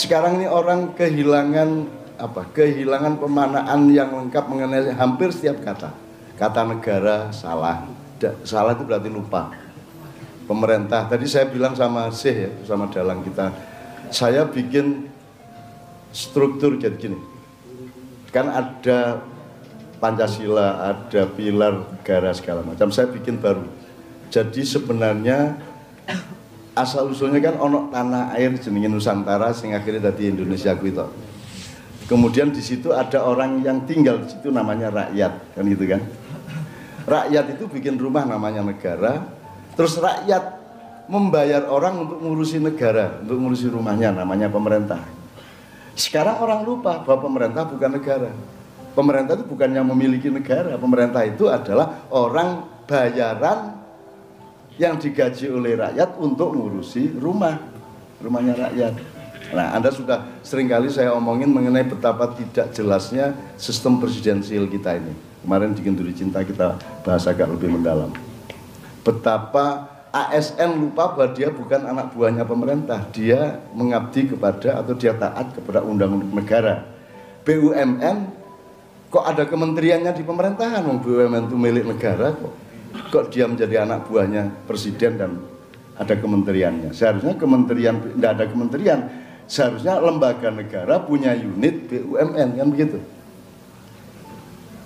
Sekarang ini orang kehilangan apa? Kehilangan pemaknaan yang lengkap mengenai hampir setiap kata. Kata negara salah. Salah itu berarti lupa. Pemerintah. Tadi saya bilang sama Syekh ya, sama dalang kita. Saya bikin struktur jadi gini. Kan ada Pancasila, ada pilar negara segala macam. Saya bikin baru. Jadi sebenarnya asal usulnya kan ono tanah air jenenge Nusantara sing akhirnya dari Indonesia kuwi to. Kemudian di situ ada orang yang tinggal di situ namanya rakyat, kan gitu kan. Rakyat itu bikin rumah namanya negara, terus rakyat membayar orang untuk ngurusi negara, untuk ngurusi rumahnya namanya pemerintah. Sekarang orang lupa bahwa pemerintah bukan negara. Pemerintah itu bukan yang memiliki negara, pemerintah itu adalah orang bayaran yang digaji oleh rakyat untuk ngurusi rumahnya rakyat. Nah, Anda sudah seringkali saya omongin mengenai betapa tidak jelasnya sistem presidensial kita ini. Kemarin di Kenduri Cinta kita bahas agak lebih mendalam. Betapa ASN lupa bahwa dia bukan anak buahnya pemerintah, dia mengabdi kepada atau dia taat kepada undang-undang negara. BUMN kok ada kementeriannya di pemerintahan, BUMN itu milik negara kok. Kok dia menjadi anak buahnya presiden dan ada kementeriannya. Seharusnya kementerian, tidak ada kementerian, seharusnya lembaga negara punya unit BUMN, kan begitu.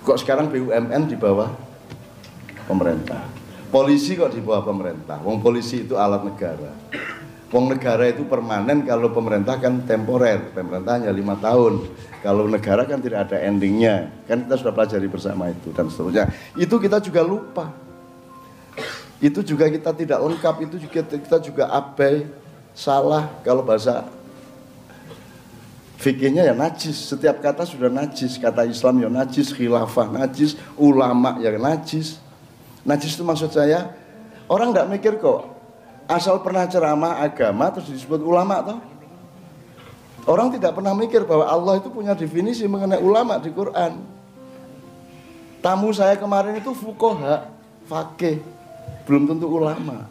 Kok sekarang BUMN di bawah pemerintah. Polisi kok di bawah pemerintah. Wong polisi itu alat negara. Wong negara itu permanen, kalau pemerintah kan temporer. Pemerintahnya 5 tahun. Kalau negara kan tidak ada endingnya. Kan kita sudah pelajari bersama itu dan seterusnya. Itu kita juga lupa. Itu juga kita tidak lengkap, itu juga kita juga abai, salah. Kalau bahasa fikihnya ya najis, setiap kata sudah najis. Kata Islam ya najis, khilafah najis, ulama ya najis. Najis itu maksud saya, orang tidak mikir kok, asal pernah ceramah agama terus disebut ulama toh. Orang tidak pernah mikir bahwa Allah itu punya definisi mengenai ulama di Quran. Tamu saya kemarin itu fuqaha, faqih, belum tentu ulama.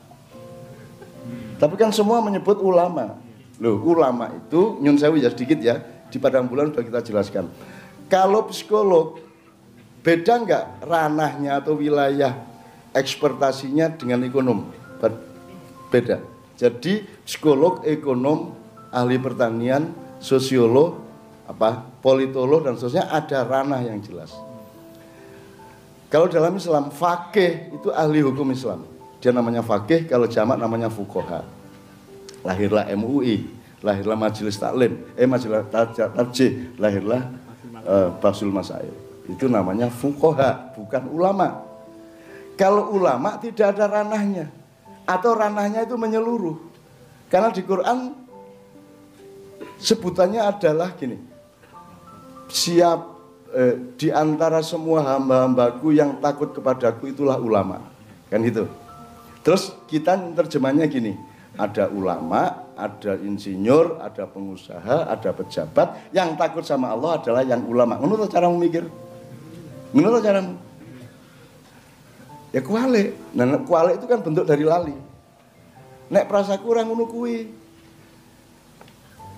Tapi kan semua menyebut ulama. Loh, ulama itu nyun sewu ya sedikit ya, di Padang Bulan sudah kita jelaskan. Kalau psikolog, beda nggak ranahnya atau wilayah ekspertasinya dengan ekonom? Beda. Jadi psikolog, ekonom, ahli pertanian, sosiolog, politolog dan seterusnya ada ranah yang jelas. Kalau dalam Islam, faqih itu ahli hukum Islam. Dia namanya faqih, kalau jamak namanya fuqaha. Lahirlah MUI, lahirlah Majelis Taklim, Majelis Tarjih, lahirlah Basul Masail. Itu namanya fuqaha, bukan ulama. Kalau ulama tidak ada ranahnya, atau ranahnya itu menyeluruh. Karena di Quran sebutannya adalah gini, siap di antara semua hamba-hambaku yang takut kepadaku itulah ulama, kan gitu. Terus kita terjemahnya gini, ada ulama, ada insinyur, ada pengusaha, ada pejabat, yang takut sama Allah adalah yang ulama. Menurut cara memikir, menurut caramu, ya kuali. Nah, kuali itu kan bentuk dari lali. Nek prasa kurang ngono kuwi.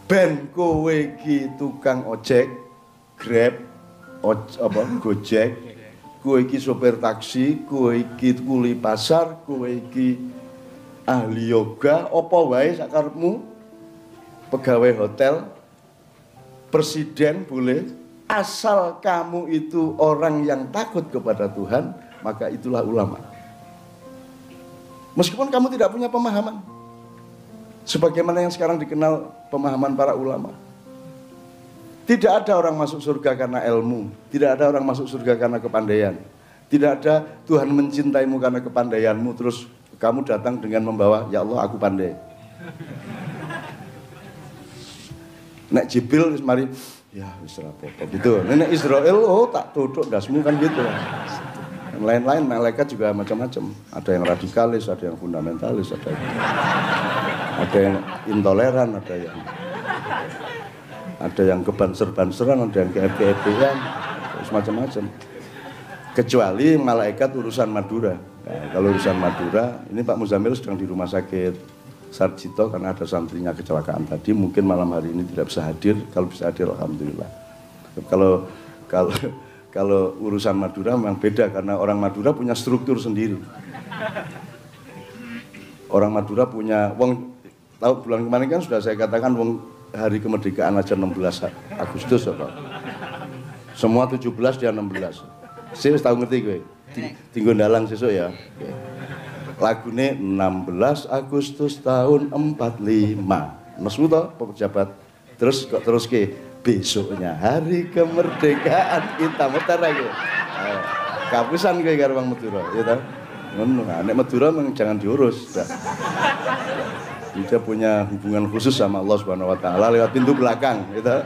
Ben kowe iki tukang ojek, Grab, Gojek, kowe iki sopir taksi, kowe iki kuli pasar, kowe iki ahli yoga, apa wae sakarepmu, pegawai hotel, presiden boleh, asal kamu itu orang yang takut kepada Tuhan, maka itulah ulama. Meskipun kamu tidak punya pemahaman sebagaimana yang sekarang dikenal pemahaman para ulama. Tidak ada orang masuk surga karena ilmu, tidak ada orang masuk surga karena kepandaian. Tidak ada Tuhan mencintaimu karena kepandaianmu terus kamu datang dengan membawa, ya Allah aku pandai. Nek Jibril mari, ya wis apa-apa gitu. Nek Israel tak tutuk dasmu kan gitu. Yang lain-lain malaikat juga macam-macam. Ada yang radikalis, ada yang fundamentalis, ada yang intoleran, ada yang kebanser-banseran, ada yang ke-FP-FP-an, macam-macam. Kecuali malaikat urusan Madura. Nah, kalau urusan Madura, ini Pak Muzamil sedang di rumah sakit. Sarjito karena ada santrinya kecelakaan tadi, mungkin malam hari ini tidak bisa hadir. Kalau bisa hadir alhamdulillah. Kalau urusan Madura memang beda karena orang Madura punya struktur sendiri. Orang Madura punya tahu bulan kemarin kan sudah saya katakan hari kemerdekaan aja 16 Agustus apa. Semua 17 dia 16. Saya tahu ngerti gue. Tinggo ndalang sesuk ya. Lagune 16 Agustus tahun 45. Nesu to pejabat. Terus ke besoknya hari kemerdekaan kita muter lagi. Kapusan kowe karo wong Madura, ya ta? Ngono. Nek Madura memang jangan diurus. Dia punya hubungan khusus sama Allah Subhanahu wa taala lewat pintu belakang, gitu.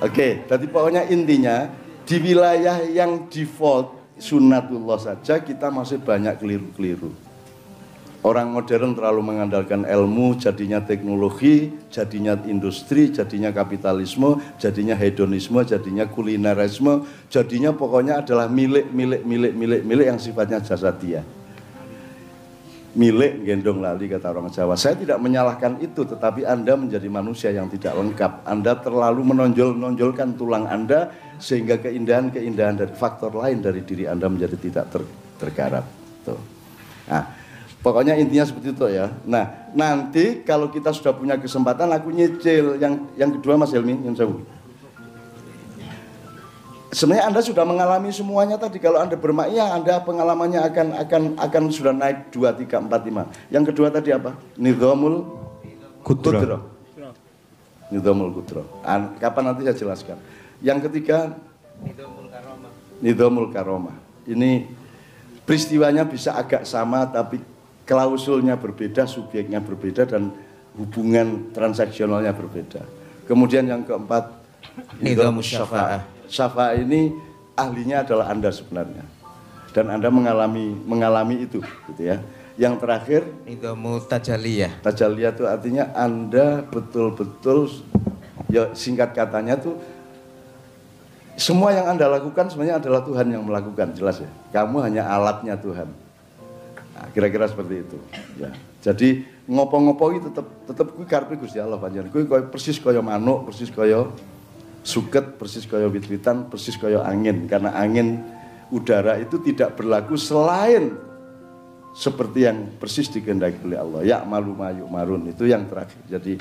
Oke, jadi pokoknya intinya di wilayah yang default sunatullah saja kita masih banyak keliru-keliru. Orang modern terlalu mengandalkan ilmu, jadinya teknologi, jadinya industri, jadinya kapitalisme, jadinya hedonisme, jadinya kulinerisme, jadinya pokoknya adalah milik yang sifatnya jasadiah. Milik gendong lali kata orang Jawa. Saya tidak menyalahkan itu, tetapi Anda menjadi manusia yang tidak lengkap. Anda terlalu menonjolkan tulang Anda sehingga keindahan dari faktor lain dari diri Anda menjadi tidak tergarap. Tuh. Nah, pokoknya intinya seperti itu ya. Nah, nanti kalau kita sudah punya kesempatan, aku nyicil yang kedua Mas Helmi, yang saya. Sebenarnya Anda sudah mengalami semuanya tadi. Kalau Anda bermakyah, Anda pengalamannya akan sudah naik 2, 3, 4, 5. Yang kedua tadi apa? Nidhamul Qudra. Nidhamul Qudra. Kapan nanti saya jelaskan. Yang ketiga Nidhamul Karomah. Ini peristiwanya bisa agak sama tapi klausulnya berbeda, subjeknya berbeda dan hubungan transaksionalnya berbeda. Kemudian yang keempat Nidhamul Syafa'ah. Syafa' ini ahlinya adalah Anda sebenarnya. Dan Anda mengalami itu gitu ya. Yang terakhir Nidhamu Tajaliyah. Tajaliyah itu artinya Anda betul-betul ya singkat katanya tuh semua yang Anda lakukan sebenarnya adalah Tuhan yang melakukan, jelas ya. Kamu hanya alatnya Tuhan. Nah, kira-kira seperti itu ya. Jadi ngopo-ngopo itu tetep kuwi karepe Gusti Allah panjenengan. Kuwi persis kaya manuk, persis kaya suket, persis kaya wit-witan, persis kaya angin. Karena angin udara itu tidak berlaku selain seperti yang persis dikehendaki oleh Allah. Ya malu mayu marun, itu yang terakhir. Jadi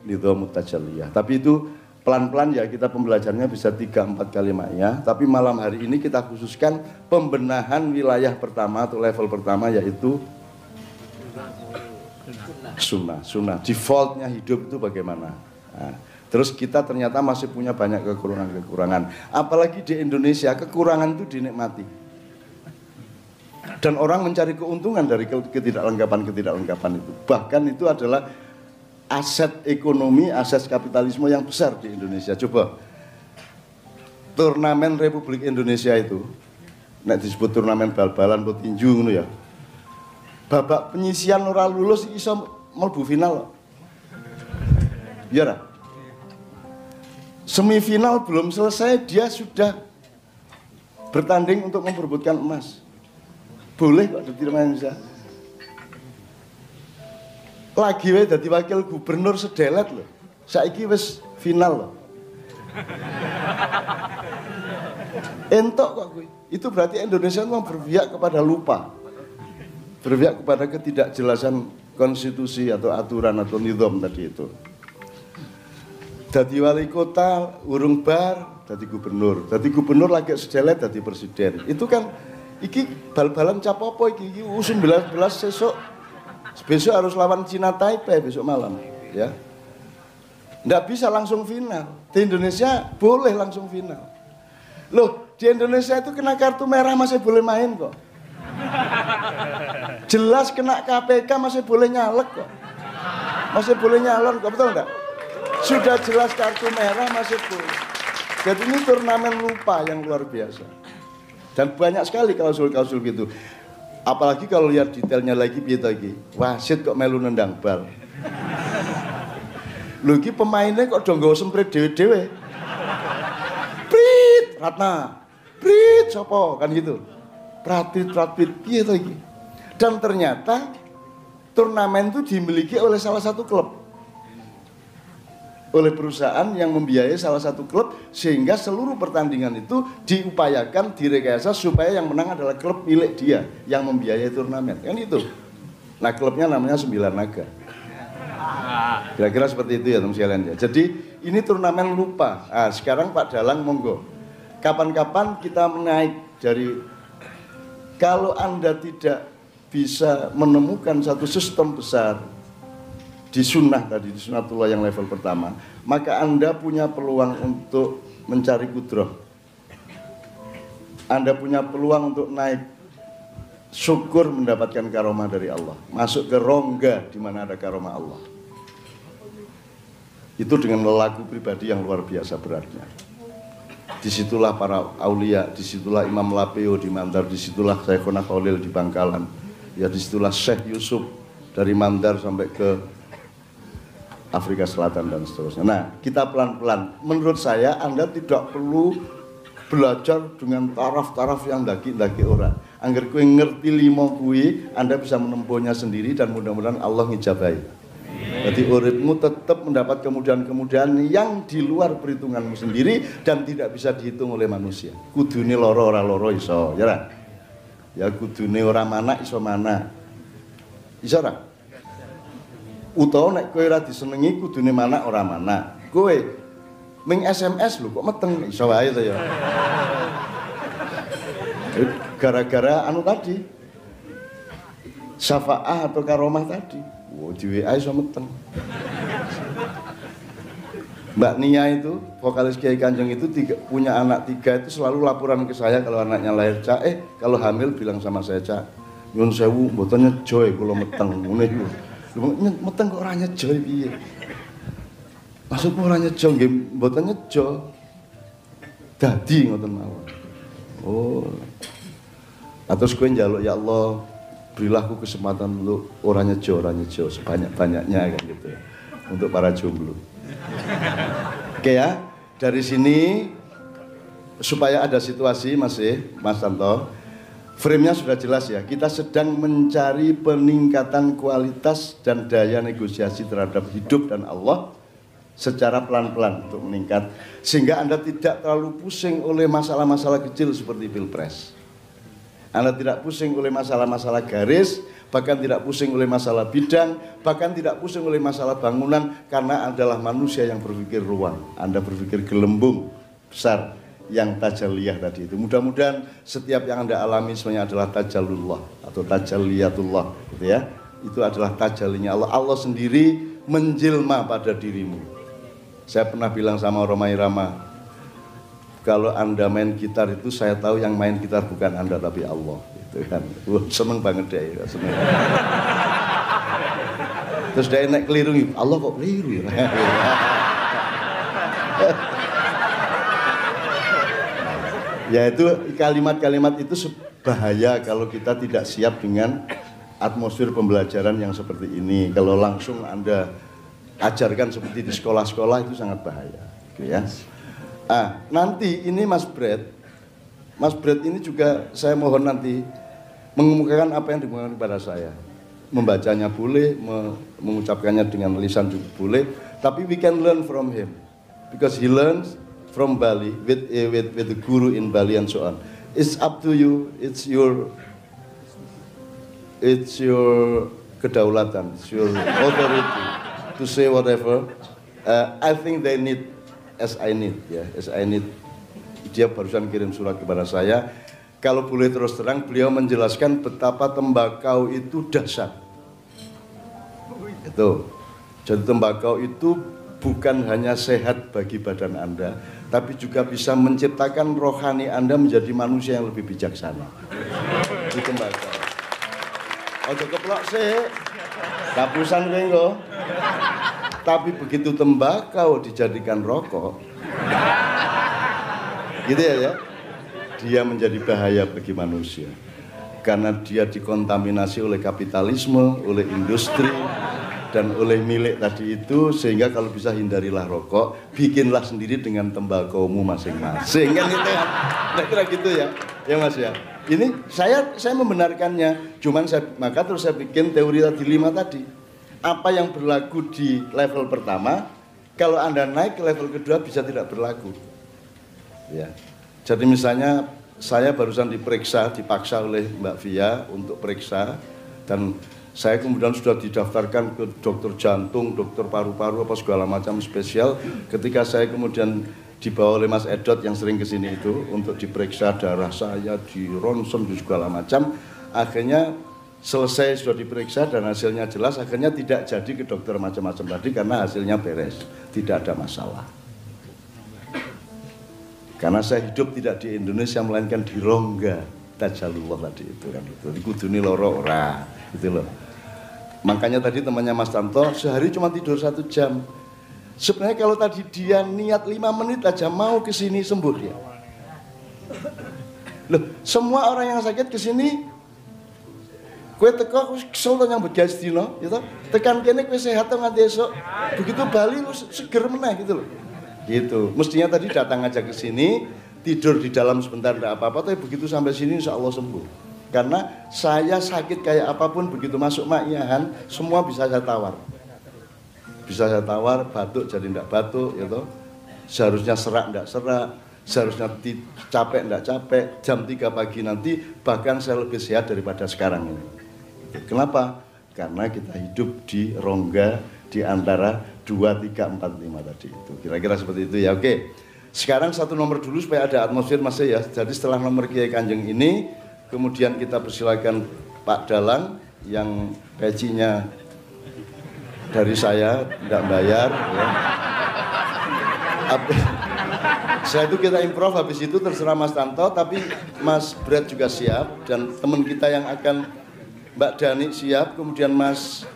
nidhamut tajalliyah. Tapi itu pelan-pelan ya, kita pembelajarannya bisa 3-4 kali maknya. Tapi malam hari ini kita khususkan pembenahan wilayah pertama atau level pertama, yaitu sunnah. Defaultnya hidup itu bagaimana. Nah, terus kita ternyata masih punya banyak kekurangan. Apalagi di Indonesia, kekurangan itu dinikmati. Dan orang mencari keuntungan dari ketidaklengkapan itu. Bahkan itu adalah aset ekonomi, aset kapitalisme yang besar di Indonesia. Coba, turnamen Republik Indonesia itu, nek disebut turnamen bal-balan atau tinju gitu ya. Babak penyisian ora lulus iso mlebu final. Iya. Semifinal belum selesai dia sudah bertanding untuk memperebutkan emas. Boleh kok di Indonesia. Lagi wae dadi wakil gubernur sedelet loh. Saiki wis final loh. Entok kok kuwi. Itu berarti Indonesia memang berpihak kepada lupa. Berpihak kepada ketidakjelasan konstitusi atau aturan atau nizam tadi itu. Dadi wali kota, urung bar, dadi gubernur lagi sedelet dadi presiden. Itu kan iki bal-balan capopo iki U19 besok harus lawan Cina Taipei besok malam, ya. Nggak bisa langsung final. Di Indonesia boleh langsung final. Loh, di Indonesia itu kena kartu merah masih boleh main kok. Jelas kena KPK masih boleh nyalek kok. Masih boleh nyalon kok, betul enggak? Sudah jelas kartu merah masih boleh. Jadi ini turnamen lupa yang luar biasa. Dan banyak sekali klausul-klausul gitu. Apalagi kalau lihat detailnya lagi piye lagi. Wasit kok melu nendang bal. Lho iki pemainnya kok do nggawa semprit dhewe-dhewe. Prit, Ratna. Prit sapa kan gitu. Pratrit piye to iki? Dan ternyata turnamen itu dimiliki oleh salah satu klub, oleh perusahaan yang membiayai salah satu klub, sehingga seluruh pertandingan itu diupayakan, direkayasa supaya yang menang adalah klub milik dia yang membiayai turnamen, kan itu. Nah, klubnya namanya Sembilan Naga. Kira-kira seperti itu ya teman sekalian ya. Jadi ini turnamen lupa. Nah, sekarang Pak Dalang monggo. Kapan-kapan kita menaik dari, kalau Anda tidak bisa menemukan satu sistem besar di sunnah tadi, di sunnatullah yang level pertama, maka Anda punya peluang untuk mencari kudroh. Anda punya peluang untuk naik, syukur mendapatkan karomah dari Allah, masuk ke rongga di mana ada karomah Allah. Itu dengan lelaku pribadi yang luar biasa beratnya. Disitulah para aulia, disitulah Imam Lapeo di Mandar, disitulah Syekhona Khalil di Bangkalan, ya disitulah Syekh Yusuf dari Mandar sampai ke Afrika Selatan dan seterusnya. Nah, kita pelan-pelan. Menurut saya Anda tidak perlu belajar dengan taraf-taraf yang daki-daki orang. Angger kowe ngerti limo kuwi, Anda bisa menempuhnya sendiri dan mudah-mudahan Allah ngijabahi. Jadi uripmu tetap mendapat kemudahan-kemudahan yang di luar perhitunganmu sendiri dan tidak bisa dihitung oleh manusia. Kudune loro ora loro iso, ya ra? Ya kudune ora mana iso mana. Iso ra? Utawa nek kowe ora disenengi kudune mana ora mana. Kowe ming SMS lho kok meteng iso wae to ya. Gara-gara anu tadi. Syafaah atau karomah tadi. Wo di WA iso meteng. Mbak Nia itu, vokalis Kiai Kanjeng itu punya anak 3 itu selalu laporan ke saya kalau anaknya lahir, Cak, kalau hamil bilang sama saya, Cak, nyun sewu mboten nyejoy kula meteng ngene iku. Meteng kok ora nyejo piye? Maksudku ora nyejo nggih mboten nyejo. Dadi ngoten mawon. Oh. Terus kowe njaluk ya Allah, berilah aku kesempatan untuk ora nyejo sebanyak-banyaknya kan gitu ya. Untuk para jomblo. Oke ya, dari sini supaya ada situasi Mas Santo. Frame-nya sudah jelas ya, kita sedang mencari peningkatan kualitas dan daya negosiasi terhadap hidup dan Allah secara pelan-pelan untuk meningkat. Sehingga Anda tidak terlalu pusing oleh masalah-masalah kecil seperti pilpres. Anda tidak pusing oleh masalah-masalah garis, bahkan tidak pusing oleh masalah bidang, bahkan tidak pusing oleh masalah bangunan, karena adalah manusia yang berpikir ruang. Anda berpikir gelembung besar yang tajalliyah tadi itu. Mudah-mudahan setiap yang Anda alami sebenarnya adalah tajallullah atau tajalliyatullah gitu ya. Itu adalah tajallinya Allah. Allah sendiri menjelma pada dirimu. Saya pernah bilang sama Romai Rama, kalau Anda main gitar itu saya tahu yang main gitar bukan Anda tapi Allah gitu kan. Seneng banget deh, seneng. Terus dia naik keliru, Allah kok keliru ya. Ya itu kalimat-kalimat itu bahaya kalau kita tidak siap dengan atmosfer pembelajaran yang seperti ini. Kalau langsung Anda ajarkan seperti di sekolah-sekolah itu sangat bahaya, gitu ya. Nanti ini Mas Brad ini juga saya mohon nanti mengemukakan apa yang dikemukakan kepada saya. Membacanya boleh, mengucapkannya dengan lisan juga boleh, tapi we can learn from him because he learns from Bali with the guru in Bali and so on. It's up to you. It's your kedaulatan, it's your authority to say whatever. I think they need as I need. Dia barusan kirim surat kepada saya. Kalau boleh terus terang, beliau menjelaskan betapa tembakau itu dahsyat. Itu. Jadi tembakau itu bukan hanya sehat bagi badan Anda, tapi juga bisa menciptakan rohani Anda menjadi manusia yang lebih bijaksana. Itu tembakau. Ojo keplok sih, kapusan kowe. Tapi begitu tembakau dijadikan rokok, gitu ya, dia menjadi bahaya bagi manusia. Karena dia dikontaminasi oleh kapitalisme, oleh industri, dan oleh milik tadi itu, sehingga kalau bisa hindarilah rokok, bikinlah sendiri dengan tembakaumu masing-masing. Kan gitu ya, kira-kira gitu ya Mas ya. Ini saya membenarkannya. Cuman maka terus saya bikin teori tadi 5 tadi. Apa yang berlaku di level pertama, kalau Anda naik ke level kedua bisa tidak berlaku. Ya. Jadi misalnya saya barusan dipaksa oleh Mbak Via untuk periksa, dan saya kemudian sudah didaftarkan ke dokter jantung, dokter paru-paru, apa segala macam spesial. Ketika saya kemudian dibawa oleh Mas Edot yang sering kesini itu untuk diperiksa darah saya, di ronsen, di segala macam, akhirnya selesai sudah diperiksa dan hasilnya jelas, akhirnya tidak jadi ke dokter macam-macam tadi karena hasilnya beres, tidak ada masalah. Karena saya hidup tidak di Indonesia melainkan di rongga Tajallullah tadi itu kan, itu di kuduni loro ora gitu loh. Makanya tadi temannya Mas Tanto sehari cuma tidur 1 jam. Sebenarnya kalau tadi dia niat 5 menit aja mau ke sini sembuh dia. Loh, semua orang yang sakit ke sini kowe teko kesel to nyambut gawe sedina, gitu. Tekan kene kowe sehat to nganti esuk. Begitu bali lu seger meneh gitu loh. Gitu. Mestinya tadi datang aja ke sini, tidur di dalam sebentar enggak apa-apa, tapi begitu sampai sini insya Allah sembuh. Karena saya sakit kayak apapun begitu masuk Ma'iyahan, semua bisa saya tawar. Bisa saya tawar, batuk jadi enggak batuk, gitu. Seharusnya serak enggak serak, seharusnya capek enggak capek, jam 3 pagi nanti bahkan saya lebih sehat daripada sekarang ini. Kenapa? Karena kita hidup di rongga di antara 2, 3, 4, 5 tadi itu. Kira-kira seperti itu ya. Oke. Sekarang satu nomor dulu supaya ada atmosfer Mas ya. Jadi setelah nomor Kiai Kanjeng ini, kemudian kita persilakan Pak Dalang yang pecinya dari saya, tidak bayar ya. Setelah itu kita improv, habis itu terserah Mas Tanto, tapi Mas Brad juga siap dan teman kita yang akan Mbak Dani siap, kemudian Mas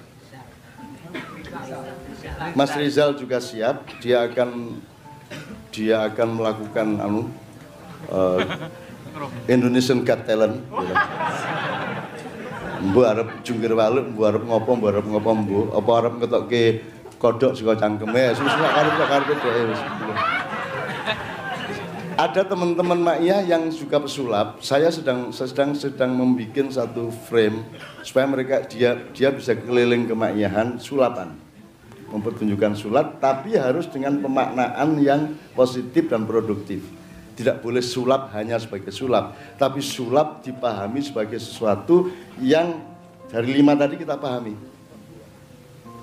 Rizal juga siap, dia akan melakukan Indonesian Got Talent. Gitu. Mbu arep jungkir balik, mbu arep ngopo, mbu apa arep ngetokke kodok saka cangkeme, susah karep dhewe. Ada teman-teman Ma'iyah yang suka pesulap, saya sedang membuat satu frame supaya dia bisa keliling ke Ma'iyahan sulapan. Mempertunjukkan sulap, tapi harus dengan pemaknaan yang positif dan produktif. Tidak boleh sulap hanya sebagai sulap, tapi sulap dipahami sebagai sesuatu yang dari 5 tadi kita pahami.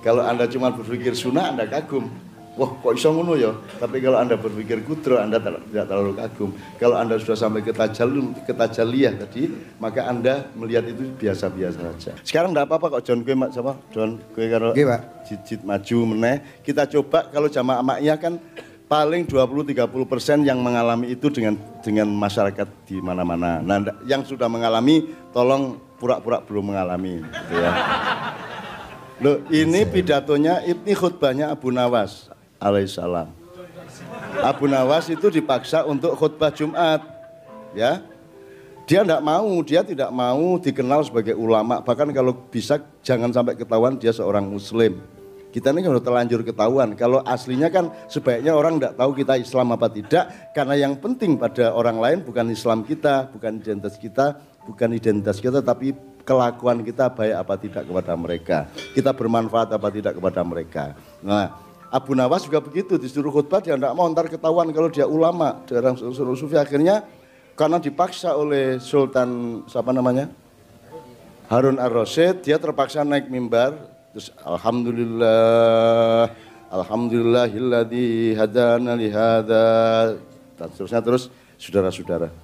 Kalau Anda cuma berpikir sunnah, Anda kagum. Wah, kok iso ngono ya? Tapi kalau Anda berpikir kudro, Anda tidak terlalu kagum. Kalau Anda sudah sampai ke tajaliyah tadi, maka Anda melihat itu biasa-biasa saja. Sekarang enggak apa-apa kok John kowe sama John kowe karo jijit maju meneh. Kita coba kalau jamaah Ma'iyah kan paling 20-30% yang mengalami itu dengan masyarakat di mana-mana. Nah, yang sudah mengalami tolong pura-pura belum mengalami gitu ya. Loh, ini pidatonya, ini khutbahnya Abu Nawas alaihissalam. Abu Nawas itu dipaksa untuk khutbah Jumat, ya. Dia tidak mau dikenal sebagai ulama, bahkan kalau bisa jangan sampai ketahuan dia seorang muslim. Kita ini sudah terlanjur ketahuan, kalau aslinya kan sebaiknya orang tidak tahu kita Islam apa tidak, karena yang penting pada orang lain bukan Islam kita, bukan identitas kita, tapi kelakuan kita baik apa tidak kepada mereka, kita bermanfaat apa tidak kepada mereka. Nah, Abu Nawas juga begitu, disuruh khutbah dia tidak mau, ntar ketahuan kalau dia ulama, dalam sufi. Akhirnya karena dipaksa oleh Sultan siapa namanya, Harun ar-Rasyid, dia terpaksa naik mimbar, terus alhamdulillahilladzi hadana li hadza, dan seterusnya. Terus saudara-saudara,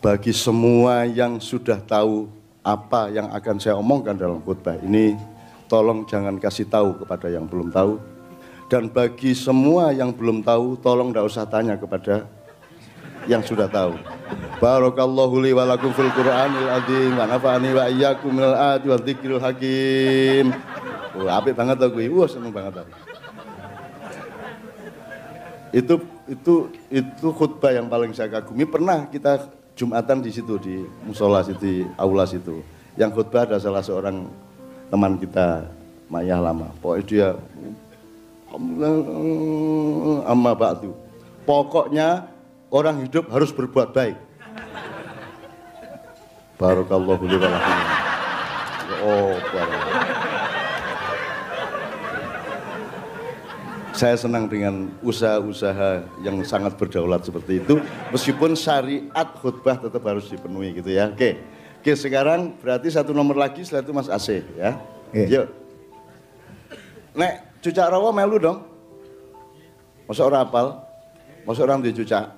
bagi semua yang sudah tahu apa yang akan saya omongkan dalam khutbah ini, tolong jangan kasih tahu kepada yang belum tahu. Dan bagi semua yang belum tahu, tolong tidak usah tanya kepada yang sudah tahu. Barakallahu li wa lakum fil Qur'anil azim wa nafa'ani wa iyyakum minal ayati wa dzikril hakim. Wah, apik banget aku iki. Wah, seneng banget aku. Itu khutbah yang paling saya kagumi. Pernah kita Jumatan di situ, di musola situ, di aula situ. Yang khutbah ada salah seorang teman kita, Ma'iyah lama. Pokoknya dia amma ba'du. Pokoknya orang hidup harus berbuat baik. Barakallahu li wa lakum. Oh, saya senang dengan usaha-usaha yang sangat berdaulat seperti itu, meskipun syariat khutbah tetap harus dipenuhi gitu ya. Oke, sekarang berarti satu nomor lagi, setelah itu Mas Aceh ya. Yuk. Nek cucak rawa melu dong. Masa orang apal? Masa orang dia cucak?